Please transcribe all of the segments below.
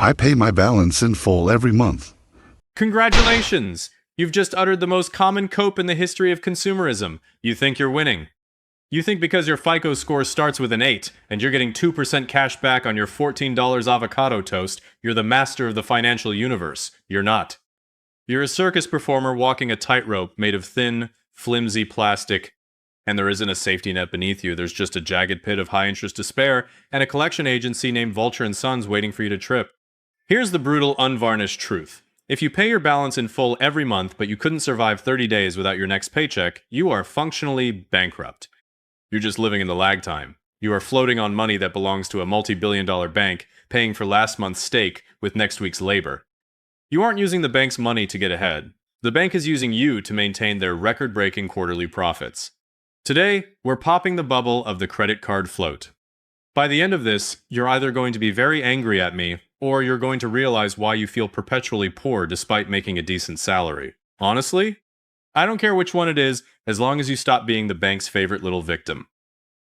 I pay my balance in full every month. Congratulations! You've just uttered the most common cope in the history of consumerism. You think you're winning. You think because your FICO score starts with an 8 and you're getting 2% cash back on your $14 avocado toast, you're the master of the financial universe. You're not. You're a circus performer walking a tightrope made of thin, flimsy plastic, and there isn't a safety net beneath you. There's just a jagged pit of high-interest despair and a collection agency named Vulture and Sons waiting for you to trip. Here's the brutal, unvarnished truth. If you pay your balance in full every month, but you couldn't survive 30 days without your next paycheck, you are functionally bankrupt. You're just living in the lag time. You are floating on money that belongs to a multi-billion-dollar bank, paying for last month's steak with next week's labor. You aren't using the bank's money to get ahead. The bank is using you to maintain their record-breaking quarterly profits. Today, we're popping the bubble of the credit card float. By the end of this, you're either going to be very angry at me, or you're going to realize why you feel perpetually poor despite making a decent salary. Honestly, I don't care which one it is, as long as you stop being the bank's favorite little victim.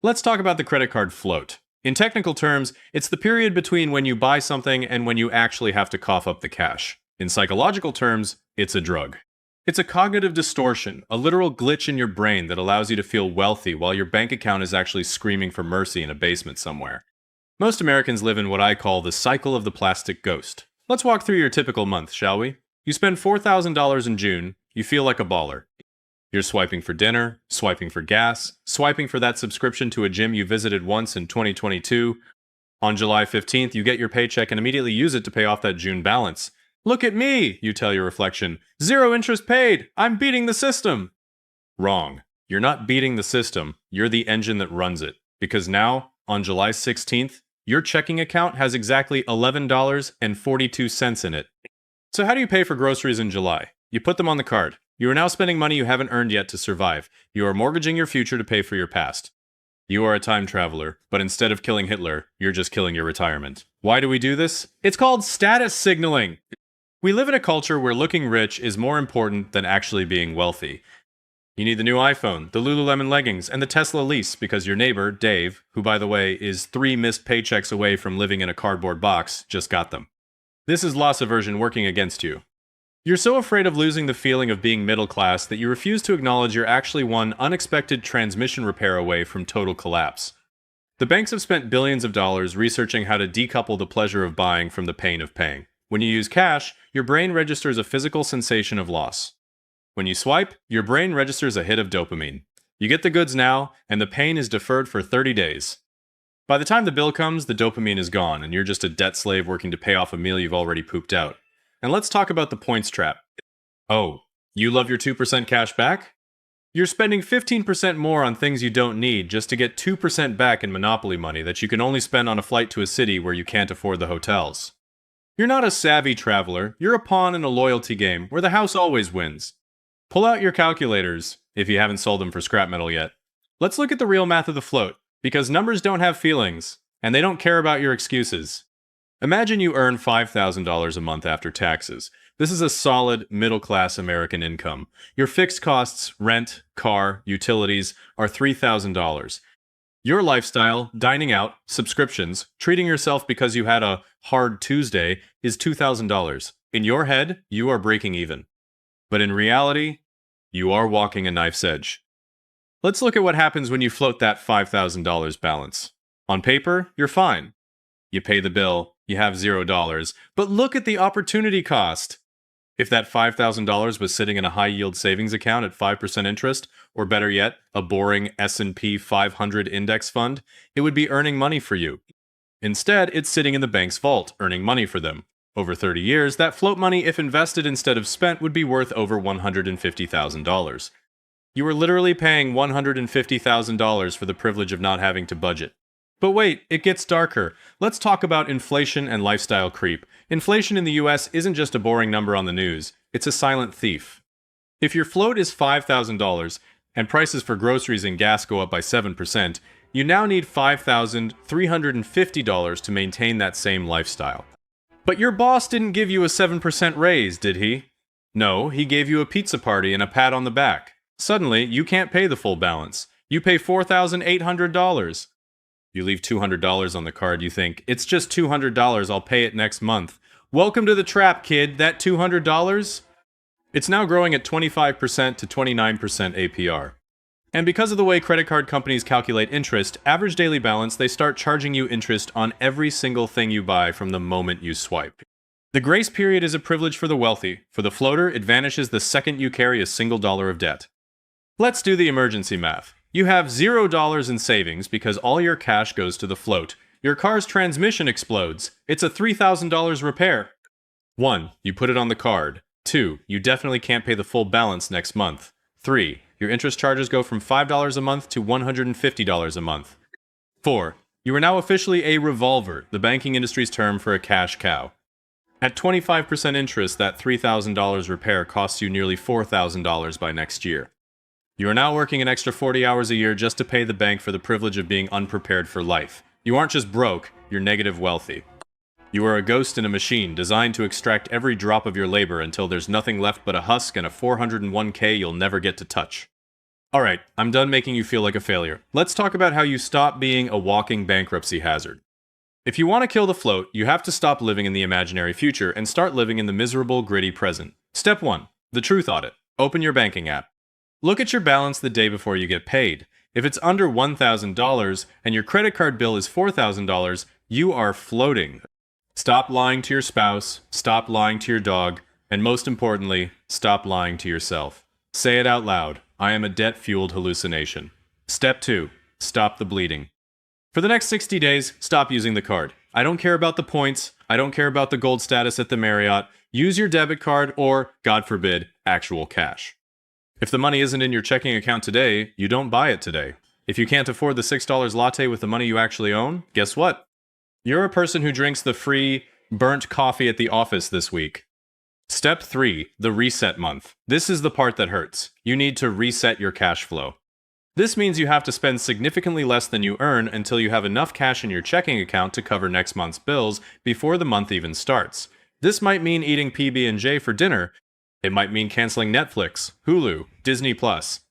Let's talk about the credit card float. In technical terms, it's the period between when you buy something and when you actually have to cough up the cash. In psychological terms, it's a drug. It's a cognitive distortion, a literal glitch in your brain that allows you to feel wealthy while your bank account is actually screaming for mercy in a basement somewhere. Most Americans live in what I call the cycle of the plastic ghost. Let's walk through your typical month, shall we? You spend $4,000 in June, you feel like a baller. You're swiping for dinner, swiping for gas, swiping for that subscription to a gym you visited once in 2022. On July 15th, you get your paycheck and immediately use it to pay off that June balance. Look at me, you tell your reflection. 0 interest paid. I'm beating the system. Wrong. You're not beating the system. You're the engine that runs it. Because now, on July 16th, your checking account has exactly $11.42 in it. So how do you pay for groceries in July? You put them on the card. You are now spending money you haven't earned yet to survive. You are mortgaging your future to pay for your past. You are a time traveler, but instead of killing Hitler, you're just killing your retirement. Why do we do this? It's called status signaling. We live in a culture where looking rich is more important than actually being wealthy. You need the new iPhone, the Lululemon leggings, and the Tesla lease because your neighbor, Dave, who by the way is 3 missed paychecks away from living in a cardboard box, just got them. This is loss aversion working against you. You're so afraid of losing the feeling of being middle class that you refuse to acknowledge you're actually one unexpected transmission repair away from total collapse. The banks have spent billions of dollars researching how to decouple the pleasure of buying from the pain of paying. When you use cash, your brain registers a physical sensation of loss. When you swipe, your brain registers a hit of dopamine. You get the goods now, and the pain is deferred for 30 days. By the time the bill comes, the dopamine is gone, and you're just a debt slave working to pay off a meal you've already pooped out. And let's talk about the points trap. Oh, you love your 2% cash back? You're spending 15% more on things you don't need just to get 2% back in Monopoly money that you can only spend on a flight to a city where you can't afford the hotels. You're not a savvy traveler, you're a pawn in a loyalty game where the house always wins. Pull out your calculators, if you haven't sold them for scrap metal yet. Let's look at the real math of the float, because numbers don't have feelings, and they don't care about your excuses. Imagine you earn $5,000 a month after taxes. This is a solid, middle-class American income. Your fixed costs, rent, car, utilities, are $3,000. Your lifestyle, dining out, subscriptions, treating yourself because you had a hard Tuesday is $2,000. In your head, you are breaking even. But in reality, you are walking a knife's edge. Let's look at what happens when you float that $5,000 balance. On paper, you're fine. You pay the bill, you have $0, but look at the opportunity cost. If that $5,000 was sitting in a high-yield savings account at 5% interest, or better yet, a boring S&P 500 index fund, it would be earning money for you. Instead, it's sitting in the bank's vault, earning money for them. Over 30 years, that float money, if invested instead of spent, would be worth over $150,000. You are literally paying $150,000 for the privilege of not having to budget. But wait, it gets darker. Let's talk about inflation and lifestyle creep. Inflation in the US isn't just a boring number on the news, it's a silent thief. If your float is $5,000 and prices for groceries and gas go up by 7%, you now need $5,350 to maintain that same lifestyle. But your boss didn't give you a 7% raise, did he? No, he gave you a pizza party and a pat on the back. Suddenly, you can't pay the full balance. You pay $4,800. You leave $200 on the card, you think, it's just $200, I'll pay it next month. Welcome to the trap, kid. That $200? It's now growing at 25% to 29% APR. And because of the way credit card companies calculate interest, average daily balance, they start charging you interest on every single thing you buy from the moment you swipe. The grace period is a privilege for the wealthy. For the floater, it vanishes the second you carry a single dollar of debt. Let's do the emergency math. You have $0 in savings because all your cash goes to the float. Your car's transmission explodes. It's a $3,000 repair. 1. You put it on the card. 2. You definitely can't pay the full balance next month. 3. Your interest charges go from $5 a month to $150 a month. 4. You are now officially a revolver, the banking industry's term for a cash cow. At 25% interest, that $3,000 repair costs you nearly $4,000 by next year. You are now working an extra 40 hours a year just to pay the bank for the privilege of being unprepared for life. You aren't just broke, you're negative wealthy. You are a ghost in a machine designed to extract every drop of your labor until there's nothing left but a husk and a 401k you'll never get to touch. Alright, I'm done making you feel like a failure. Let's talk about how you stop being a walking bankruptcy hazard. If you want to kill the float, you have to stop living in the imaginary future and start living in the miserable, gritty present. Step 1. The truth audit. Open your banking app. Look at your balance the day before you get paid. If it's under $1,000 and your credit card bill is $4,000, you are floating. Stop lying to your spouse, stop lying to your dog, and most importantly, stop lying to yourself. Say it out loud. I am a debt-fueled hallucination. Step 2. Stop the bleeding. For the next 60 days, stop using the card. I don't care about the points. I don't care about the gold status at the Marriott. Use your debit card or, God forbid, actual cash. If the money isn't in your checking account today, you don't buy it today. If you can't afford the $6 latte with the money you actually own, guess what? You're a person who drinks the free, burnt coffee at the office this week. Step 3. The reset month. This is the part that hurts. You need to reset your cash flow. This means you have to spend significantly less than you earn until you have enough cash in your checking account to cover next month's bills before the month even starts. This might mean eating PB&J for dinner. It might mean canceling Netflix, Hulu, Disney+,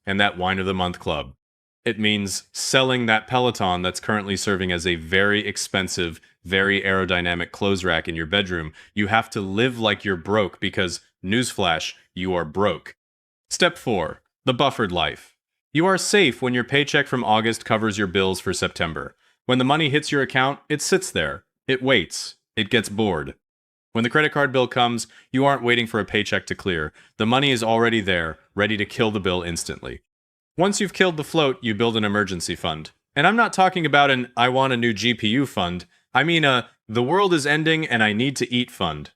and that Wine of the Month club. It means selling that Peloton that's currently serving as a very expensive, very aerodynamic clothes rack in your bedroom. You have to live like you're broke because, newsflash, you are broke. Step 4. The buffered life. You are safe when your paycheck from August covers your bills for September. When the money hits your account, it sits there. It waits. It gets bored. When the credit card bill comes, you aren't waiting for a paycheck to clear. The money is already there, ready to kill the bill instantly. Once you've killed the float, you build an emergency fund. And I'm not talking about an I want a new GPU fund. I mean the world is ending and I need to eat fund.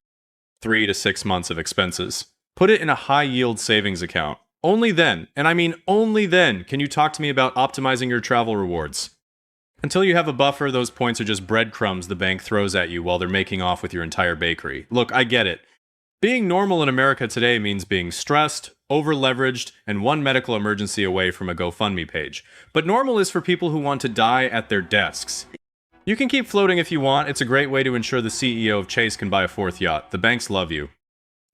3 to 6 months of expenses. Put it in a high-yield savings account. Only then, and I mean only then, can you talk to me about optimizing your travel rewards. Until you have a buffer, those points are just breadcrumbs the bank throws at you while they're making off with your entire bakery. Look, I get it. Being normal in America today means being stressed, over-leveraged, and one medical emergency away from a GoFundMe page. But normal is for people who want to die at their desks. You can keep floating if you want. It's a great way to ensure the CEO of Chase can buy a 4th yacht. The banks love you.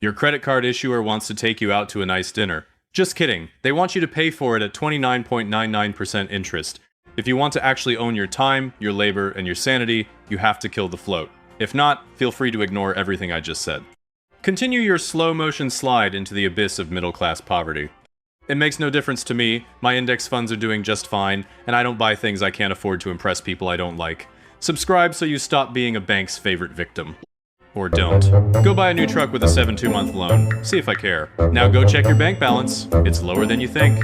Your credit card issuer wants to take you out to a nice dinner. Just kidding. They want you to pay for it at 29.99% interest. If you want to actually own your time, your labor, and your sanity, you have to kill the float. If not, feel free to ignore everything I just said. Continue your slow-motion slide into the abyss of middle-class poverty. It makes no difference to me. My index funds are doing just fine, and I don't buy things I can't afford to impress people I don't like. Subscribe so you stop being a bank's favorite victim. Or don't. Go buy a new truck with a 7-2-month loan. See if I care. Now go check your bank balance. It's lower than you think.